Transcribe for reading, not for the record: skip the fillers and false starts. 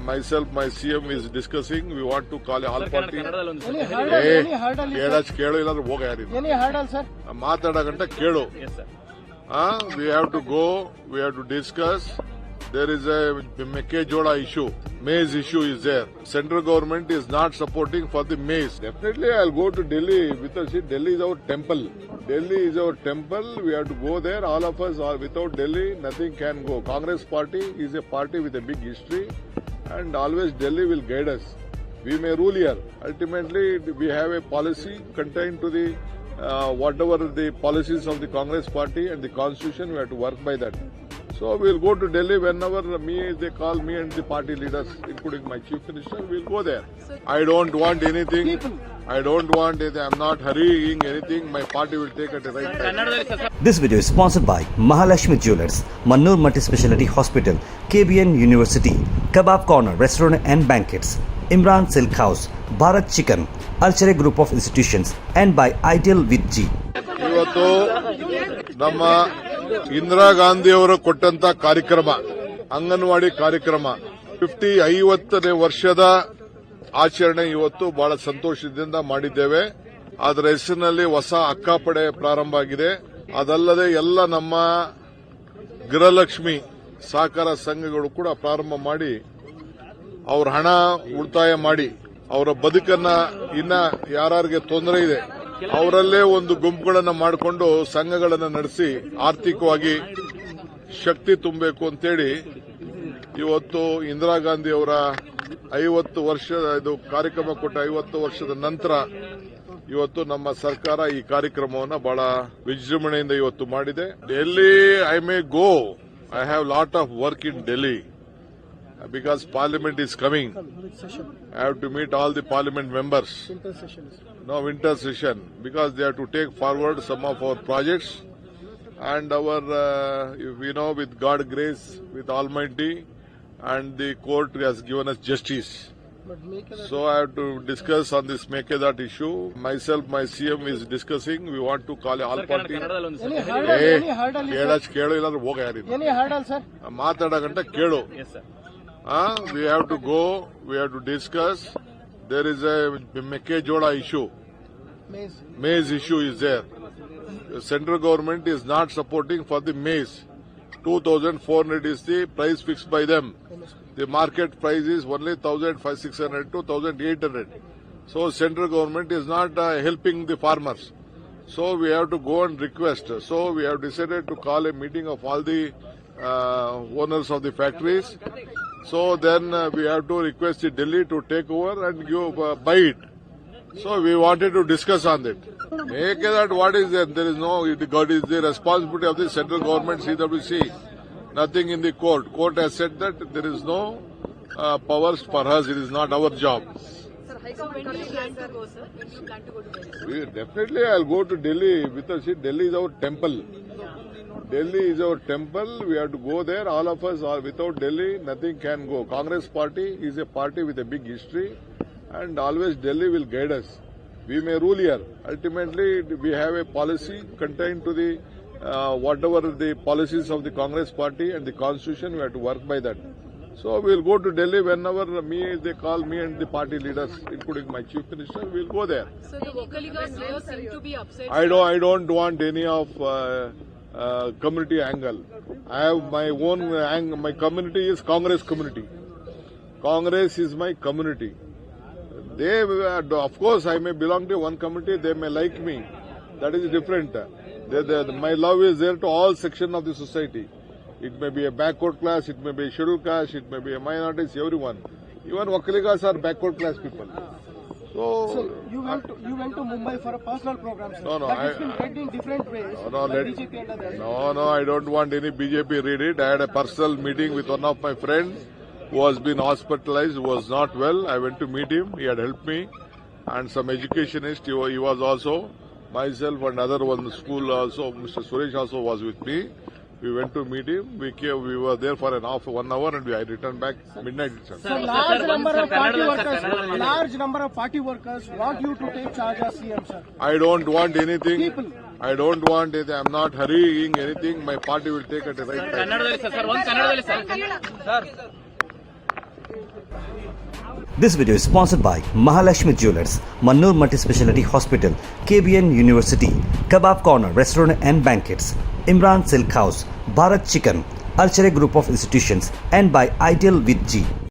myself, my CM is discussing. We want to call all party. Any hurdle, ಕೇಳು ಇಲ್ಲಾಂದ್ರೆ ಹೋಗ ಯಾರಿಲ್ಲ. Any hurdle, sir? ಮಾತಾಡೋಗಂಟ ಕೇಳು. We have to go. We have to discuss. There is a Mekkejola issue. Maize issue is there. Central government is not supporting for the maize. Definitely, I'll go to Delhi because see, Delhi is our temple. Delhi is our temple. We have to go there. All of us are without Delhi, nothing can go. Congress party is a party with a big history, and always Delhi will guide us. We may rule here. Ultimately, we have a policy contained to the whatever the policies of the Congress party and the constitution. We have to work by that. So we'll go to Delhi whenever they call me and the party leaders, including my chief minister, we'll go there. I don't want anything. I don't want anything. I'm not hurrying anything. My party will take at the right time. This video is sponsored by Mahalakshmi Jewelers, Mannur Multi-Speciality Hospital, KBN University, Kebab Corner Restaurant and Banquets, Imran Silk House, Bharat Chicken, Archery Group of Institutions, and by Ideal with G. ಇವತ್ತು ನಮ್ಮ ಇಂದಿರಾ ಗಾಂಧಿ ಅವರು ಕೊಟ್ಟಂತ ಕಾರ್ಯಕ್ರಮ ಅಂಗನವಾಡಿ ಕಾರ್ಯಕ್ರಮ 50ನೇ ವರ್ಷದ ಆಚರಣೆ ಇವತ್ತು ಬಹಳ ಸಂತೋಷದಿಂದ ಮಾಡಿದ್ದೇವೆ. ಅದರ ಹೆಸರಿನಲ್ಲಿ ಹೊಸ ಅಕ್ಕಪಡೆ ಪ್ರಾರಂಭ ಆಗಿದೆ. ಅದಲ್ಲದೆ ಎಲ್ಲ ನಮ್ಮ ಗೃಹಲಕ್ಷ್ಮಿ ಸಹಕಾರ ಸಂಘಗಳು ಕೂಡ ಪ್ರಾರಂಭ ಮಾಡಿ ಅವರ ಹಣ ಉಳಿತಾಯ ಮಾಡಿ ಅವರ ಬದುಕನ್ನ ಇನ್ನ ಯಾರಿಗೆ ತೊಂದರೆ ಇದೆ ಅವರಲ್ಲೇ ಒಂದು ಗುಂಪುಗಳನ್ನು ಮಾಡಿಕೊಂಡು ಸಂಘಗಳನ್ನು ನಡೆಸಿ ಆರ್ಥಿಕವಾಗಿ ಶಕ್ತಿ ತುಂಬಬೇಕು ಅಂತೇಳಿ ಇವತ್ತು ಇಂದಿರಾ ಗಾಂಧಿ ಅವರ 50 ವರ್ಷ ಇದು ಕಾರ್ಯಕ್ರಮ ಕೊಟ್ಟ 50 ವರ್ಷದ ನಂತರ ಇವತ್ತು ನಮ್ಮ ಸರ್ಕಾರ ಈ ಕಾರ್ಯಕ್ರಮವನ್ನು ಬಹಳ ವಿಜೃಂಭಣೆಯಿಂದ ಇವತ್ತು ಮಾಡಿದೆ. Delhi I may go. I have lot of work in Delhi because parliament is coming. I have to meet all the parliament members. No, winter session, because they have to take forward some of our projects and our, with God grace, with Almighty, and the court has given us justice. So I have to discuss on this Mekkejola issue. Myself, my CM is discussing. We want to call all party. Any hurdle, ಕೇಳು ಇಲ್ಲಾಂದ್ರೆ ಹೋಗ ಯಾರಿಲ್ಲ. Any hurdle, sir? ಮಾತಾಡೋಗಂಟ ಕೇಳು. We have to go. We have to discuss. There is a Mekkejola issue. Maize issue is there. The central government is not supporting for the maize. 2,400 is the price fixed by them. The market price is only 1,500 to 1,800. So central government is not helping the farmers. So we have to go and request. So we have decided to call a meeting of all the owners of the factories. So then we have to request the Delhi to take over and give buy it. So we wanted to discuss on that. Make that what is there? There is no. It is the responsibility of the central government, CWC. Nothing in the court. Court has said that there is no powers for us. It is not our job. Sir, when do you plan to go, sir? When do you plan to go to Delhi? Definitely, I'll go to Delhi because see, Delhi is our temple. Delhi is our temple. We have to go there. All of us are without Delhi, nothing can go. Congress party is a party with a big history, and always Delhi will guide us. We may rule here. Ultimately, we have a policy contained to the whatever the policies of the Congress party and the constitution. We have to work by that. So we'll go to Delhi whenever they call me and the party leaders, including my chief minister. We'll go there. So the Vocaligas seem to be upset. I don't want any of community angle. I have my own angle. My community is Congress community. Congress is my community. They, of course, I may belong to one community. They may like me. That is different. My love is there to all sections of the society. It may be a backward class. It may be a scheduled caste. It may be a minorities. Everyone. Even Vocaligas are backward class people. So you went to Mumbai for a personal program, sir. No, that has been read in different ways. BJP and others. No, I don't want any BJP read it. I had a personal meeting with one of my friends who has been hospitalized, who was not well. I went to meet him. He had helped me. And some educationist, he was also. Myself and other one school also, Mr. Suresh also was with me. We went to meet him. We were there for 1 hour and I returned back midnight itself. So large number of party workers want you to take charge as CM, sir. I don't want anything. I don't want anything. I'm not hurrying anything. My party will take at the right time. This video is sponsored by Mahalakshmi Jewelers, Mannur Multi-Speciality Hospital, KBN University, Kebab Corner Restaurant and Banquets, Imran Silk House, Bharat Chicken, Archery Group of Institutions, and by Ideal with G.